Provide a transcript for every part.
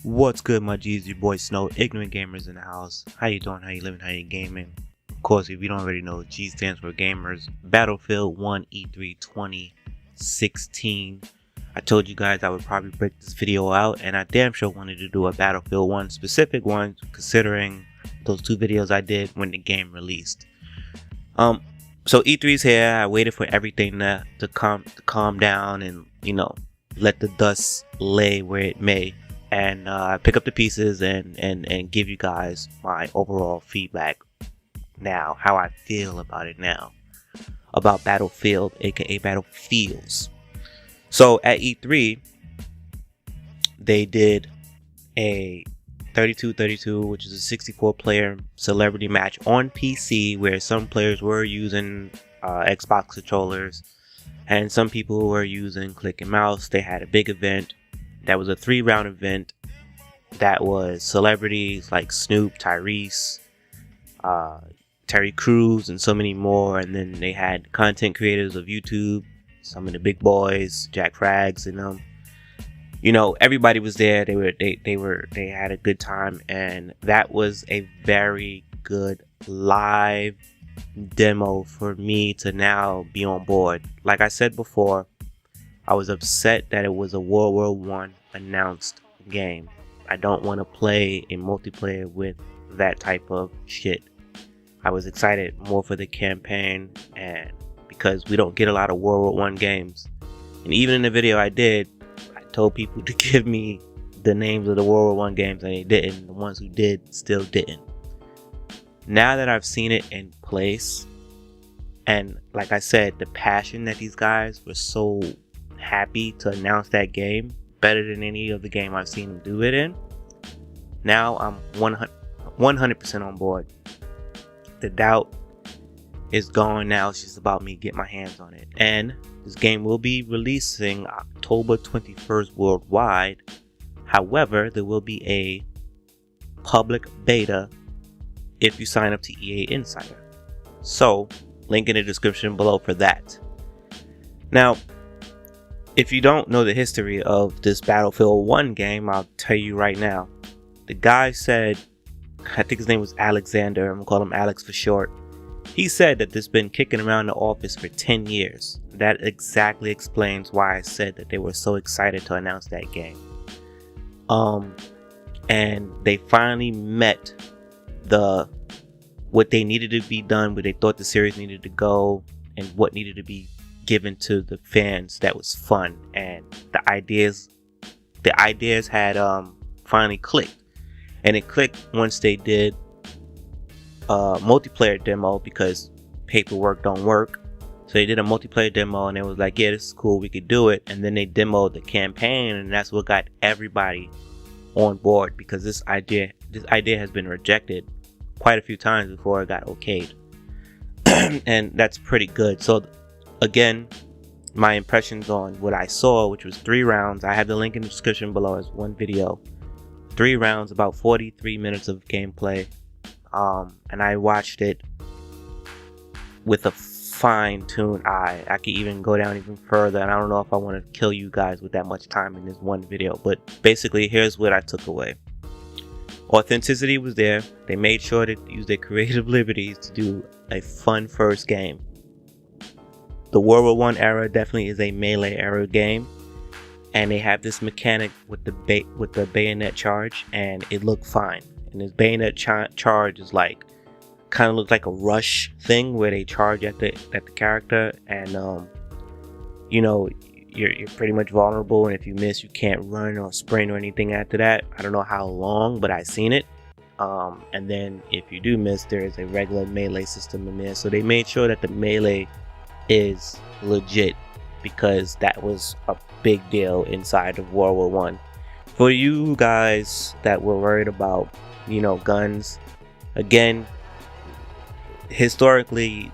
What's good, my G's? Your boy Snow, Ignorant Gamers in the house. How you doing? How you living? How you gaming? Of course, if you don't already know, G stands for Gamerz. Battlefield 1 E3 2016. I told you guys I would probably break this video out, and I damn sure wanted to do a Battlefield 1 specific one, considering those two videos I did when the game released. So E3's here. I waited for everything to calm down and, let the dust lay where it may. And pick up the pieces and give you guys my overall feedback now, how I feel about it now, about Battlefield, aka Battlefields. So at E3, they did a 32-32, which is a 64-player celebrity match on PC, where some players were using Xbox controllers and some people were using click and mouse. They had a big event. That was a 3-round event that was celebrities like Snoop, Tyrese, Terry Crews, and so many more. And then they had content creators of YouTube, some of the big boys, Jack Frags, and everybody was there. They had a good time, and that was a very good live demo for me to now be on board. Like I said before, I was upset that it was a World War I announced game. I don't want to play a multiplayer with that type of shit. I was excited more for the campaign, and because we don't get a lot of World War I games. And even in the video I did, I told people to give me the names of the World War I games, and they didn't. The ones who did still didn't. Now that I've seen it in place, and like I said, the passion that these guys were so happy to announce that game, better than any of the game I've seen them do it in. Now I'm 100% on board. The doubt is gone now. It's just about me getting my hands on it. And this game will be releasing October 21st worldwide. However, there will be a public beta if you sign up to EA Insider. So, link in the description below for that. Now, if you don't know the history of this Battlefield 1 game, I'll tell you right now. The guy said, I think his name was Alexander, I'm gonna call him Alex for short. He said that this has been kicking around the office for 10 years. That exactly explains why I said that they were so excited to announce that game. And they finally met what they needed to be done, where they thought the series needed to go, and what needed to be given to the fans. That was fun, and the ideas had finally clicked, and it clicked once they did a multiplayer demo, because paperwork don't work. So they did a multiplayer demo, and it was like, yeah, this is cool, we could do it. And then they demoed the campaign, and that's what got everybody on board, because this idea has been rejected quite a few times before it got okayed. And that's pretty good. So again, my impressions on what I saw, which was 3 rounds. I have the link in the description below as one video. 3 rounds, about 43 minutes of gameplay. And I watched it with a fine-tuned eye. I could even go down even further, and I don't know if I want to kill you guys with that much time in this one video. But basically, here's what I took away. Authenticity was there. They made sure to use their creative liberties to do a fun first game. The World War I era definitely is a melee era game, and they have this mechanic with the bayonet charge, and it looked fine. And this bayonet charge is like, kind of looks like a rush thing where they charge at the character, and you're pretty much vulnerable, and if you miss, you can't run or sprint or anything after that. I don't know how long, but I've seen it. And then if you do miss, there is a regular melee system in there. So they made sure that the melee is legit, because that was a big deal inside of World War I. For you guys that were worried about, guns, again, historically,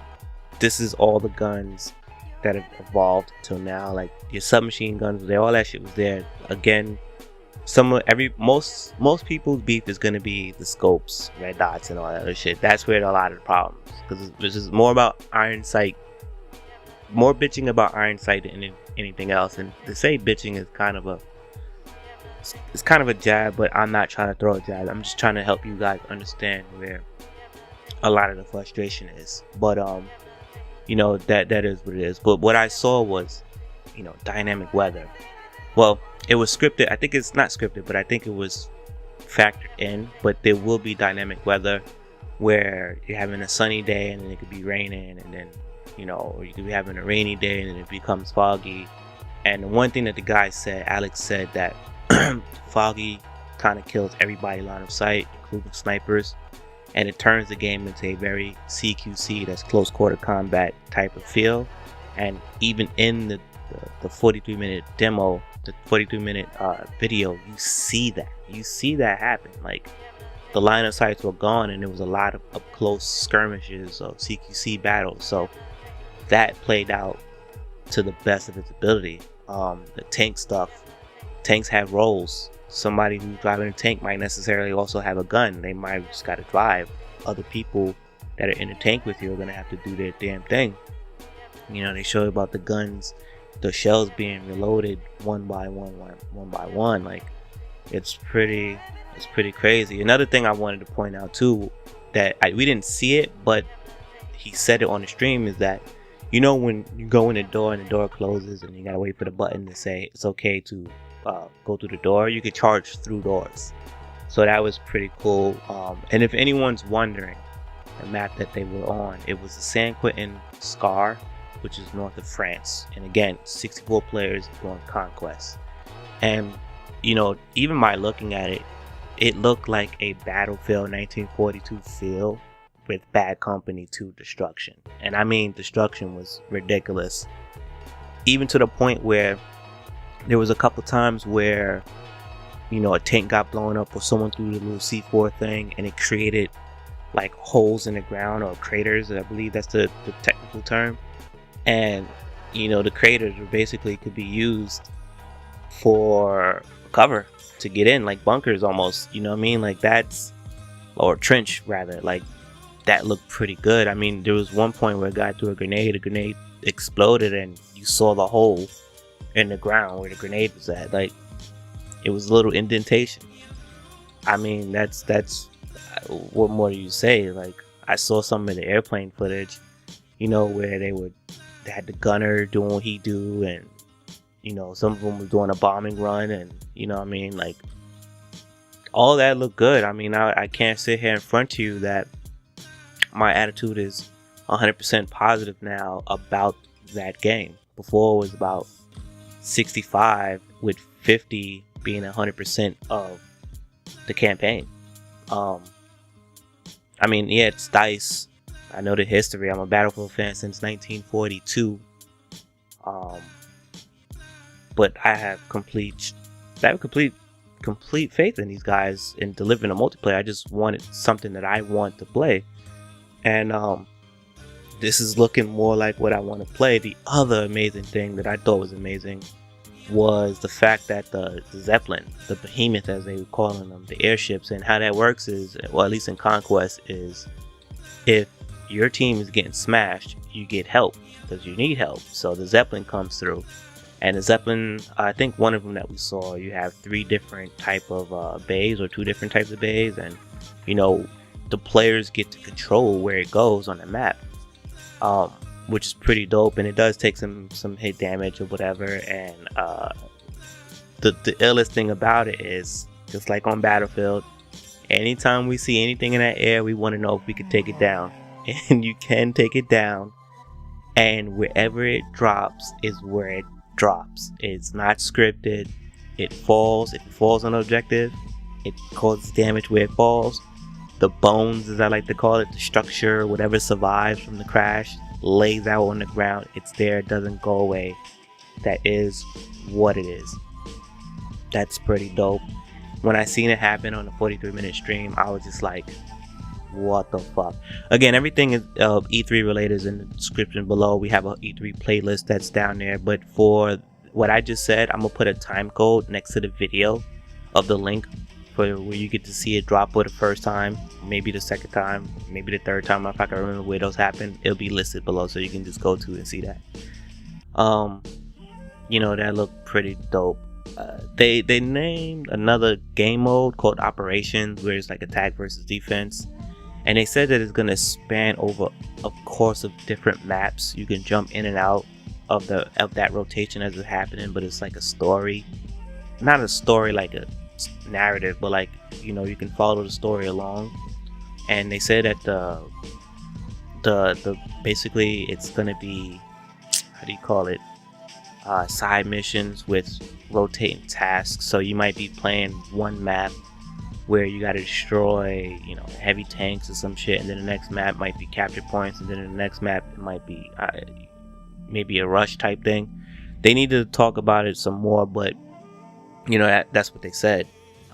this is all the guns that have evolved till now. Like your submachine guns, all that shit was there. Again, most people's beef is gonna be the scopes, red dots, and all that other shit. That's where a lot of the problems, because this is more about iron sight, more bitching about iron sight than anything else. And to say bitching is kind of a it's kind of a jab, but I'm not trying to throw a jab. I'm just trying to help you guys understand where a lot of the frustration is. But you know, that is what it is. But what I saw was, you know, dynamic weather. Well, it was scripted. I think it's not scripted, but I think it was factored in. But there will be dynamic weather where you're having a sunny day and then it could be raining, and then, you know, or you could be having a rainy day and then it becomes foggy. And the one thing that the guy said, Alex said, that foggy kind of kills everybody line of sight, including snipers, and it turns the game into a very CQC, that's close quarter combat type of feel. And even in the 43-minute demo, the 43-minute video, you see that happen. Like, the line of sights were gone and there was a lot of up close skirmishes of CQC battles. So that played out to the best of its ability. The tank stuff, tanks have roles. Somebody who's driving a tank might necessarily also have a gun. They might just gotta drive. Other people that are in the tank with you are gonna have to do their damn thing. You know, they show about the guns, the shells being reloaded one by one. Like, it's pretty crazy. Another thing I wanted to point out too, that we didn't see it, but he said it on the stream, is that, you know, when you go in the door and the door closes and you gotta wait for the button to say it's okay to go through the door, you could charge through doors. So that was pretty cool. And if anyone's wondering, the map that they were on, it was the San Quentin Scar, which is north of France. And again, 64 players doing conquest. And, you know, even by looking at it, it looked like a Battlefield 1942 feel with Bad Company 2 destruction. And I mean, destruction was ridiculous. Even to the point where there was a couple times where, you know, a tank got blown up or someone threw the little C4 thing and it created like holes in the ground, or craters, I believe that's the technical term. And, you know, the craters were basically could be used for cover to get in, like bunkers almost, you know what I mean? Like, that's, or trench rather, like that looked pretty good. I mean, there was one point where a guy threw a grenade exploded and you saw the hole in the ground where the grenade was at. Like, it was a little indentation. I mean, that's what more do you say? Like, I saw some of the airplane footage, you know, where they had the gunner doing what he do, and, you know, some of them were doing a bombing run, and, you know what I mean, like, all that looked good. I mean, I can't sit here in front of you that my attitude is 100% positive now about that game. Before, it was about 65, with 50 being 100% of the campaign. I mean, yeah, it's DICE. I know the history. I'm a Battlefield fan since 1942. But I have complete faith in these guys in delivering a multiplayer. I just wanted something that I want to play, and this is looking more like what I want to play. The other amazing thing that I thought was amazing was the fact that the Zeppelin, the behemoth as they were calling them, the airships, and how that works is, well, at least in Conquest, is if your team is getting smashed, you get help because you need help. So the Zeppelin comes through, and the Zeppelin, I think one of them that we saw, you have 3 different type of bays, or 2 different types of bays, and, you know, the players get to control where it goes on the map, which is pretty dope. And it does take some hit damage or whatever. And the illest thing about it is, just like on Battlefield, anytime we see anything in that air, we want to know if we can take it down. And you can take it down, and wherever it drops is where it drops. It's not scripted. It falls. If it falls on an objective, it causes damage where it falls. The bones, as I like to call it, the structure, whatever survives from the crash, lays out on the ground. It's there. It doesn't go away. That is what it is. That's pretty dope. When I seen it happen on the 43-minute stream, I was just like, what the fuck? Again, everything is E3 related is in the description below. We have a E3 playlist that's down there. But for what I just said, I'm gonna put a time code next to the video of the link for where you get to see it drop for the first time, maybe the second time, maybe the third time. If I can remember where those happen, it'll be listed below, so you can just go to and see that. You know, that looked pretty dope. They named another game mode called Operations, where it's like attack versus defense, and they said that it's gonna span over a course of different maps. You can jump in and out of that rotation as it's happening, but it's like a story, not a story like a narrative, but like, you know, you can follow the story along. And they said that the basically it's gonna be, how do you call it, side missions with rotating tasks. So you might be playing one map where you got to destroy, you know, heavy tanks or some shit, and then the next map might be capture points, and then the next map it might be maybe a rush type thing. They need to talk about it some more, but you know, that's what they said,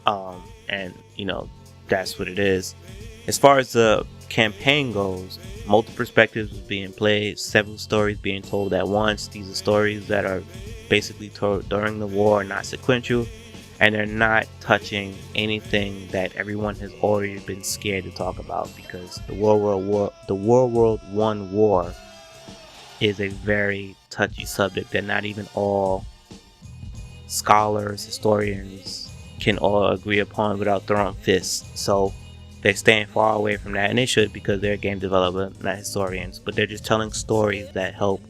and you know, that's what it is. As far as the campaign goes, multiple perspectives is being played, several stories being told at once. These are stories that are basically told during the war, not sequential, and they're not touching anything that everyone has already been scared to talk about, because the World War I war is a very touchy subject that not even all scholars, historians can all agree upon without throwing fists. So they're staying far away from that, and they should, because they're game developers, not historians. But they're just telling stories that help,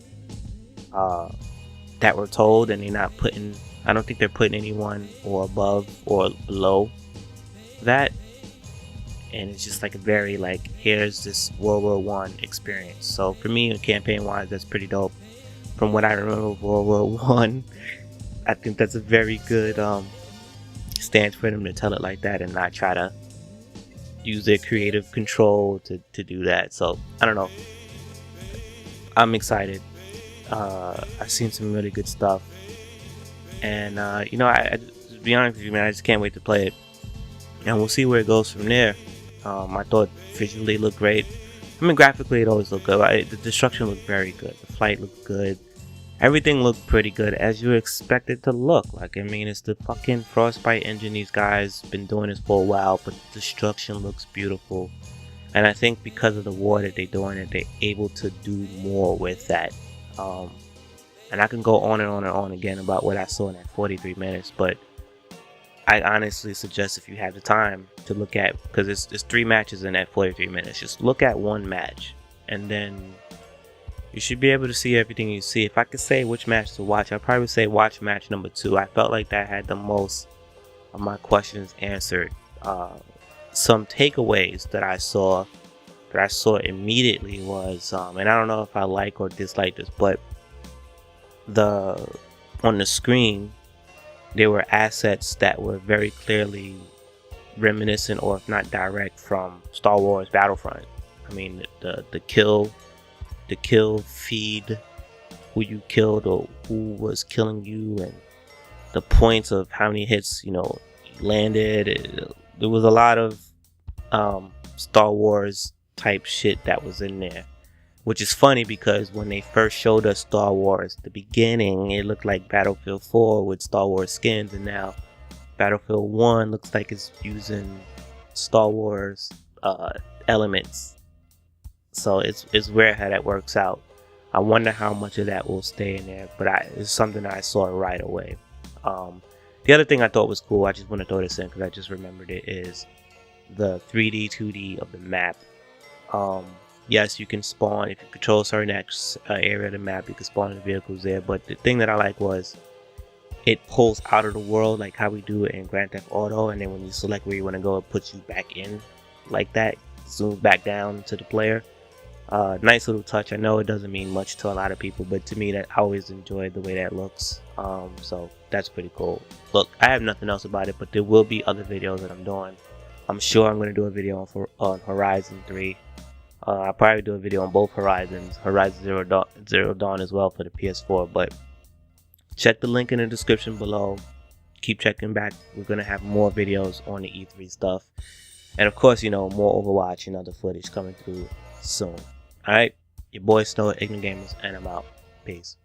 that were told, and they're not putting, I don't think they're putting anyone or above or below that. And it's just like a very like, here's this World War I experience. So for me, campaign wise, that's pretty dope. From what I remember of World War I think that's a very good stance for them to tell it like that and not try to use their creative control to do that. So I don't know, I'm excited. I've seen some really good stuff, and you know, I to be honest with you, man, I just can't wait to play it, and we'll see where it goes from there. I thought visually it looked great. I mean, graphically it always looked good. The destruction looked very good, the flight looked good, everything looked pretty good, as you expect it to look. Like, I mean, it's the fucking Frostbite engine. These guys been doing this for a while, but the destruction looks beautiful. And I think because of the war that they're doing it, they're able to do more with that. And I can go on and on and on again about what I saw in that 43 minutes, but I honestly suggest, if you have the time to look at, because it's 3 matches in that 43 minutes, just look at one match, and then you should be able to see everything you see. If I could say which match to watch, I'd probably say watch match number 2. I felt like that had the most of my questions answered. Some takeaways that I saw immediately was, and I don't know if I like or dislike this, but on the screen there were assets that were very clearly reminiscent, or if not direct, from Star Wars Battlefront. I mean, the kill feed, who you killed or who was killing you, and the points of how many hits, you know, landed. There was a lot of Star Wars type shit that was in there, which is funny because when they first showed us Star Wars, the beginning, it looked like Battlefield 4 with Star Wars skins, and now Battlefield 1 looks like it's using Star Wars elements. So it's weird how that works out. I wonder how much of that will stay in there, but it's something that I saw right away. The other thing I thought was cool, I just want to throw this in because I just remembered it, is the 3D, 2D of the map. Yes, you can spawn, if you control a certain area of the map, you can spawn the vehicles there, but the thing that I like was it pulls out of the world like how we do it in Grand Theft Auto, and then when you select where you want to go, it puts you back in like that, zooms back down to the player. Nice little touch. I know it doesn't mean much to a lot of people, but to me, that I always enjoyed the way that looks. So that's pretty cool. Look, I have nothing else about it, but there will be other videos that I'm doing. I'm sure I'm going to do a video on Horizon 3. I'll probably do a video on both Horizons, Horizon Zero Dawn as well for the PS4, but check the link in the description below. Keep checking back. We're going to have more videos on the E3 stuff. And of course, you know, more Overwatch and other footage coming through soon. Alright, your boy Snow, Ignorant Gamerz, and I'm out. Peace.